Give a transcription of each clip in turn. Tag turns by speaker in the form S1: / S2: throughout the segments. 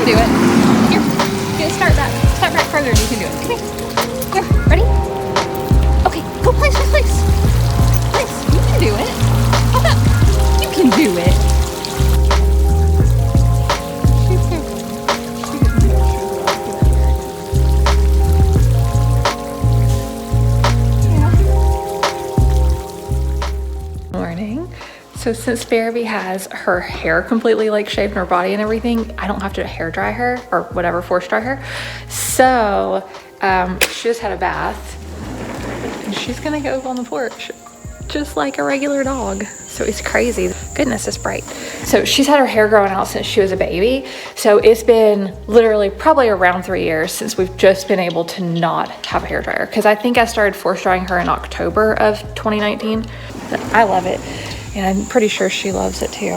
S1: do it. Here, you can start back further and you can do it. Come here. Here, ready? Okay, go place. Place, you can do it. Hold up. You can do it. So since Barabee has her hair completely like shaved in her body and everything, I don't have to hair dry her or whatever, force dry her. So she just had a bath and she's gonna go on the porch just like a regular dog. So it's crazy. Goodness, it's bright. So she's had her hair growing out since she was a baby. So it's been literally probably around 3 years since we've just been able to not have a hair dryer. Because I think I started force drying her in October of 2019. But I love it. And I'm pretty sure she loves it too.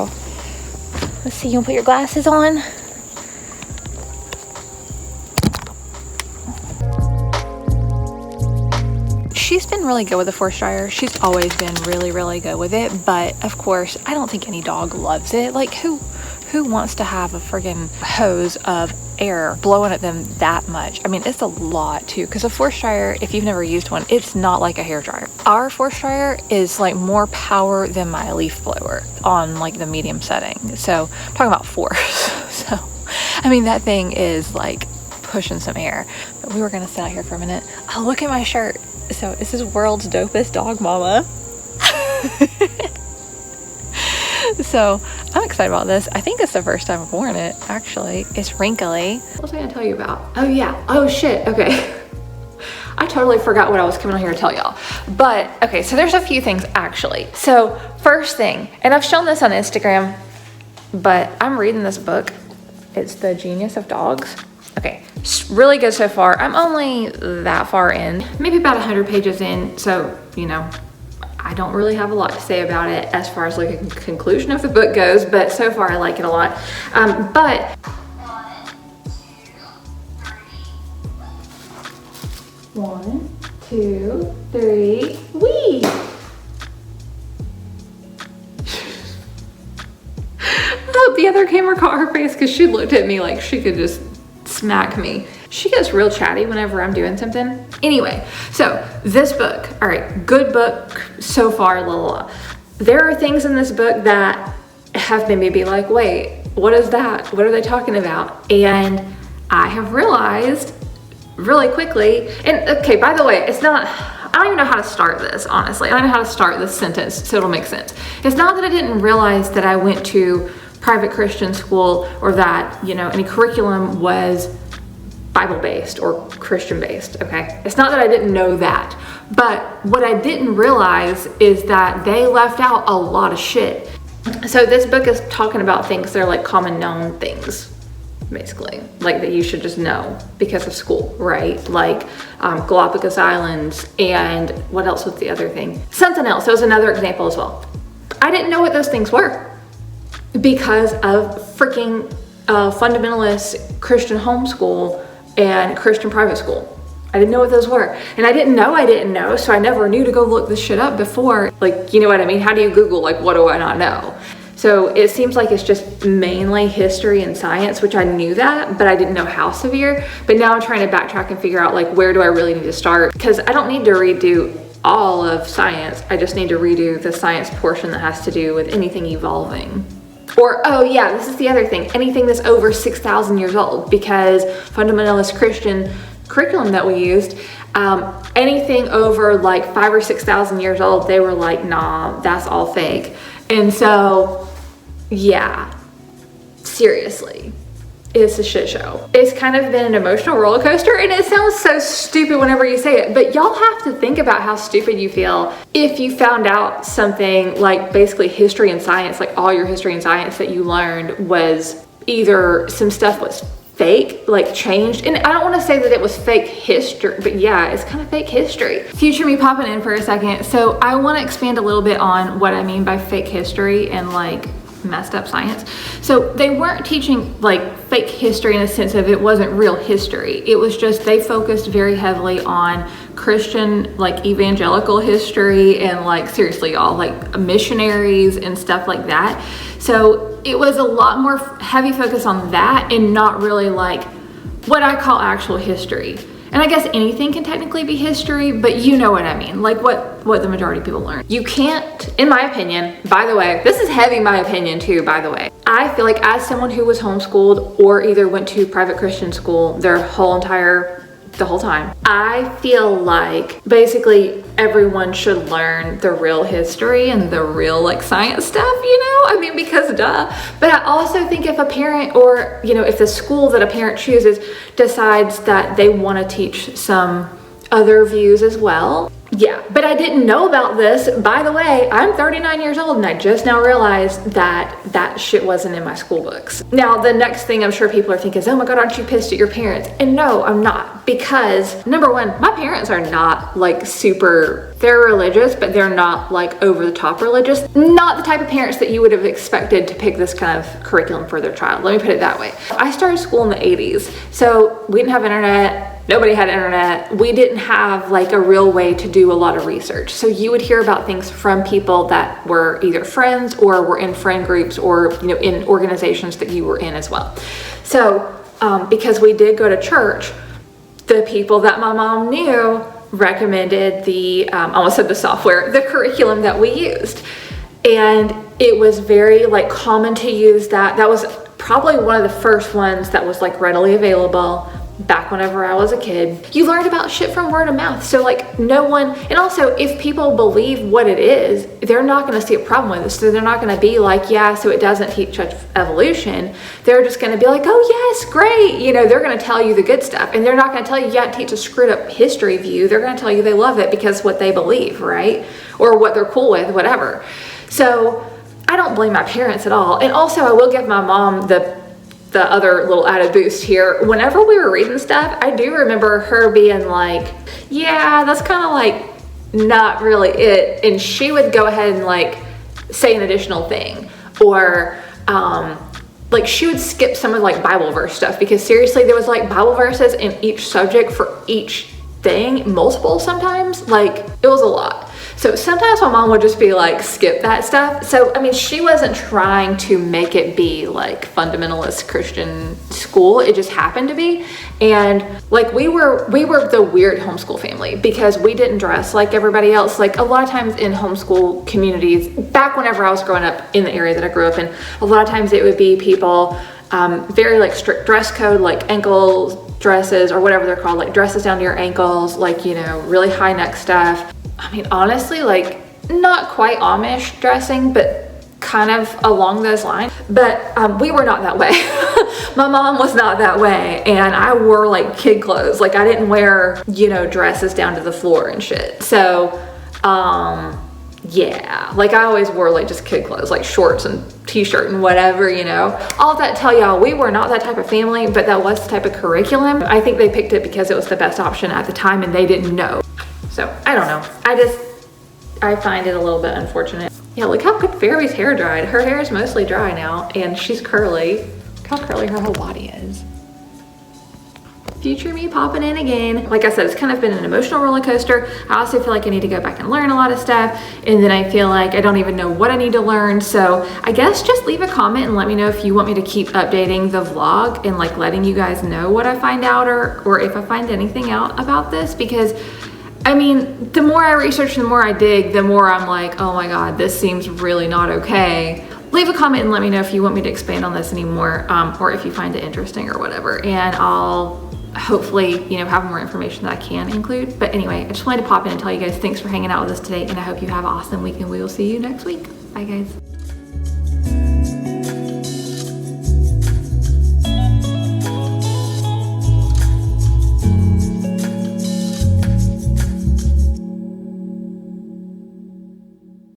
S1: Let's see, you wanna put your glasses on? She's been really good with the force dryer. She's always been really, really good with it. But of course, I don't think any dog loves it. Like who wants to have a friggin' hose of air blowing at them that much? I mean, it's a lot too, because a force dryer, if you've never used one, it's not like a hair dryer. Our force dryer is like more power than my leaf blower on like the medium setting. So I'm talking about force. So, I mean, that thing is like pushing some air. But we were gonna sit out here for a minute. Oh, look at my shirt. So this is world's dopest dog mama. So I'm excited about this. I think it's the first time I've worn it, actually. It's wrinkly. What was I gonna tell you about? Oh yeah, oh shit, okay. I totally forgot what I was coming on here to tell y'all. But okay, so there's a few things actually. So first thing, and I've shown this on Instagram, but I'm reading this book. It's The Genius of Dogs. Okay, it's really good so far. I'm only that far in, maybe about 100 pages in. So, you know, I don't really have a lot to say about it as far as like a conclusion of the book goes, but so far I like it a lot. But 1, 2, 3, wee! I hope the other camera caught her face because she looked at me like she could just smack me. She gets real chatty whenever I'm doing something. Anyway, so this book, all right, good book so far, There are things in this book that have made me be like, wait, what is that? What are they talking about? And I have realized really quickly, and okay, by the way, it's not, I don't even know how to start this, honestly. I don't know how to start this sentence so it'll make sense. It's not that I didn't realize that I went to private Christian school or that, you know, any curriculum was Bible-based or Christian-based, okay? It's not that I didn't know that, but what I didn't realize is that they left out a lot of shit. So this book is talking about things that are like common known things, basically, like that you should just know because of school, right? Like Galapagos Islands, and what else was the other thing? Something else, that was another example as well. I didn't know what those things were because of freaking fundamentalist Christian homeschool and Christian private school. I didn't know what those were. And I didn't know, so I never knew to go look this shit up before. Like, you know what I mean? How do you Google, like, what do I not know? So it seems like it's just mainly history and science, which I knew that, but I didn't know how severe. But now I'm trying to backtrack and figure out, like, where do I really need to start? Because I don't need to redo all of science. I just need to redo the science portion that has to do with anything evolving. Or, oh yeah, this is the other thing, anything that's over 6,000 years old, because fundamentalist Christian curriculum that we used, anything over like 5,000 or 6,000 years old, they were like, nah, that's all fake. And so, yeah, seriously, it's a shit show. It's kind of been an emotional roller coaster, and it sounds so stupid whenever you say it, but y'all have to think about how stupid you feel if you found out something like basically history and science, like all your history and science that you learned was either some stuff was fake, like changed. And I don't want to say that it was fake history, but yeah, it's kind of fake history. Future me popping in for a second. So I want to expand a little bit on what I mean by fake history and like messed up science. So they weren't teaching like fake history in a sense of it wasn't real history. It was just they focused very heavily on Christian, like evangelical history and like seriously y'all, like missionaries and stuff like that. So it was a lot more heavy focus on that and not really like what I call actual history. And I guess anything can technically be history, but you know what I mean, like what the majority of people learn. You can't, in my opinion, by the way, this is heavy my opinion too, by the way. I feel like as someone who was homeschooled or either went to private Christian school the whole time, I feel like basically everyone should learn the real history and the real like science stuff, you know? I mean, because duh. But I also think if a parent or, you know, if the school that a parent chooses decides that they want to teach some other views as well, yeah. But I didn't know about this. By the way, I'm 39 years old and I just now realized that that shit wasn't in my school books. Now, the next thing I'm sure people are thinking is, oh my God, aren't you pissed at your parents? And no, I'm not, because number one, my parents are not like super, they're religious, but they're not like over the top religious. Not the type of parents that you would have expected to pick this kind of curriculum for their child. Let me put it that way. I started school in the 80s, so we didn't have internet. Nobody had internet. We didn't have like a real way to do a lot of research. So you would hear about things from people that were either friends or were in friend groups or, you know, in organizations that you were in as well. So because we did go to church, the people that my mom knew recommended the, I almost said the software, the curriculum that we used. And it was very like common to use that. That was probably one of the first ones that was like readily available. Back whenever I was a kid, you learned about shit from word of mouth. So like no one, and also if people believe what it is, they're not going to see a problem with it. So they're not going to be like, yeah, so it doesn't teach evolution. They're just going to be like, oh yes, great. You know, they're going to tell you the good stuff. And they're not going to tell you, yeah, teach a screwed up history view. They're going to tell you they love it because what they believe, right? Or what they're cool with, whatever. So I don't blame my parents at all. And also I will give my mom the other little added boost here. Whenever we were reading stuff, I do remember her being like, yeah, that's kind of like not really it. And she would go ahead and like say an additional thing, or like she would skip some of like Bible verse stuff, because seriously, there was like Bible verses in each subject for each thing, multiple sometimes, like it was a lot. So sometimes my mom would just be like, skip that stuff. So, I mean, she wasn't trying to make it be like fundamentalist Christian school. It just happened to be. And like, we were the weird homeschool family because we didn't dress like everybody else. Like a lot of times in homeschool communities, back whenever I was growing up in the area that I grew up in, a lot of times it would be people, very like strict dress code, like ankle dresses or whatever they're called, like dresses down to your ankles, like, you know, really high neck stuff. I mean, honestly, like not quite Amish dressing, but kind of along those lines. But we were not that way. My mom was not that way. And I wore like kid clothes. Like I didn't wear, you know, dresses down to the floor and shit. So, yeah, like I always wore like just kid clothes, like shorts and t-shirt and whatever, you know. All that tell y'all, we were not that type of family, but that was the type of curriculum. I think they picked it because it was the best option at the time and they didn't know. So I don't know. I find it a little bit unfortunate. Yeah, look how quick Fairy's hair dried. Her hair is mostly dry now and she's curly. Look how curly her whole body is. Future me popping in again. Like I said, it's kind of been an emotional roller coaster. I also feel like I need to go back and learn a lot of stuff. And then I feel like I don't even know what I need to learn. So I guess just leave a comment and let me know if you want me to keep updating the vlog and like letting you guys know what I find out or if I find anything out about this, because I mean, the more I research, the more I dig, the more I'm like, oh my God, this seems really not okay. Leave a comment and let me know if you want me to expand on this anymore, or if you find it interesting or whatever. And I'll hopefully, you know, have more information that I can include. But anyway, I just wanted to pop in and tell you guys thanks for hanging out with us today. And I hope you have an awesome week and we will see you next week. Bye guys.